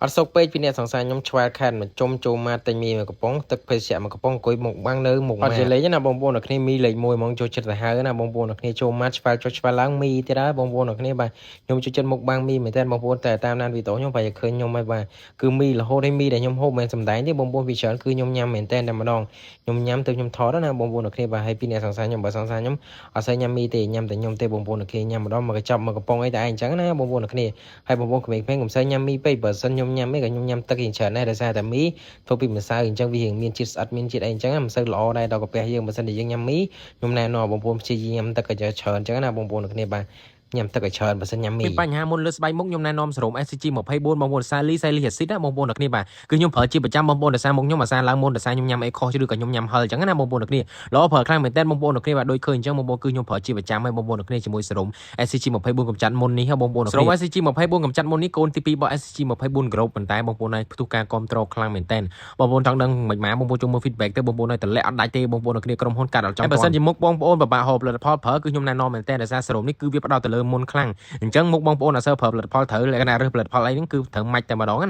អត់សុកពេកពីអ្នកសង្សារខ្ញុំឆ្វែលខែនមកជុំចូលមកតែមីមកកំប៉ុងទឹកភេសជ្ជៈមកកំប៉ុងអង្គុយមុខបាំងនៅមុខអត់ជាលេងណាបងប្អូនអ្នកគ្នាមីលេខ1ហ្មងចូលចិត្តទៅហៅណាបងប្អូនអ្នកគ្នាចូលមកឆ្វែលចុះឆ្វែលឡើងមីទៀតដែរបងប្អូនអ្នកគ្នាបាទខ្ញុំចូលចិត្តមុខបាំងមីមែនតើបងប្អូនតែតាមដានវីដេអូខ្ញុំប្រហែលឃើញខ្ញុំហើយបាទគឺមីរហូតឲ្យមីដែលខ្ញុំហូបមិនសំដែងទេបងប្អូនពីច្រើនគឺខ្ញុំញ៉ាំមែនតើតែម្ដងខ្ញុំញ៉ាំទៅខ្ញុំថតណាបងប្អូនអ្នកគ្នាបាទហើយពីអ្នកសង្សារខ្ញុំបើសង្សារខ្ញុំអត់សូវញ៉ាំមីទេញ៉ាំតែខ្ញុំទេបងប្អូនអ្នកគ្នាញ៉ាំម្ដងមកកញ្ចប់មកកំប៉ុងអីតែឯងអញ្ចឹងណាបងប្អូនអ្នកគ្នាហើយបងប្អូនក្មេងៗកុំសូវញ៉ាំមីពេកបើសិនខ្ញុំញ៉ាំអីក៏ខ្ញុំញ៉ាំទឹកយ៉ាងច្រើនដែរដោយសារតែមីធ្វើពីម្សៅអញ្ចឹងវារៀងមានជាតិស្អិតមានជាតិអីអញ្ចឹងមិនសូវល្អដែរដល់កាពះយើងបើសិនជាយើងញ៉ាំមីខ្ញុំណែនាំបងប្អូនព្យាយាមញ៉ាំទឹកក៏ច្រើនអញ្ចឹងណាបងប្អូនអ្នកគ្នាបាទញ៉ាំទឹកឲ្យច្រើនបើសិនញ៉ាំមីមានបញ្ហាមុនលើស្បែកមុខខ្ញុំណែនាំសេរ៉ូម SCG 24បងប្អូនសាលីអាស៊ីតណាបងប្អូនអ្នកគ្នាបាទគឺខ្ញុំប្រើជាប្រចាំបងប្អូនដោយសារមុខខ្ញុំអាសាឡើងមុនដោយសារខ្ញុំញ៉ាំអីខុសឬក៏ខ្ញុំញ៉ាំហឹលអញ្ចឹងណាបងប្អូនអ្នកគ្នាល្អប្រើខ្លាំងមែនតើបងប្អូនអ្នកគ្នាបាទដូចឃើញអញ្ចឹងបងប្អូនគឺខ្ញុំប្រើជាប្រចាំហើយបងប្អូនអ្នកគ្នាជាមួយសេរ៉ូម SCG 24កំចាត់មុននេះហ៎បងប្អូនសេរ៉ូម SCG 24កំចាត់មុននេះកូនទី2របស់ SCG 24 Group ប៉ុន្តែបងប្អូនឲ្យផ្ទុះការគ្រប់គ្រងខ្លាំងមែនតើបងប្អូនចង់ដឹងមិនម៉ាបងប្អូនចូលមើល feedback ទៅបងប្អូនឲ្យតម្លាក់អត់ដាច់ទេបងប្អូនអ្នកគ្នាក្រុមហ៊ុនកាត់អត់ចំបើសិនជាមុខបងប្អូនពិបាកហូបផលិតផលប្រើគឺខ្ញុំណែនាំមែនតើដោយសារសេរ៉ូមនេះគឺវាផ្ដោតទៅលើមុនខ្លាំងអញ្ចឹងមុខបងប្អូនអត់សូវប្រើផលិតផលត្រូវលក្ខណៈរើសផលិតផលអីហ្នឹងគឺត្រូវម៉ាច់តែម្ដងណា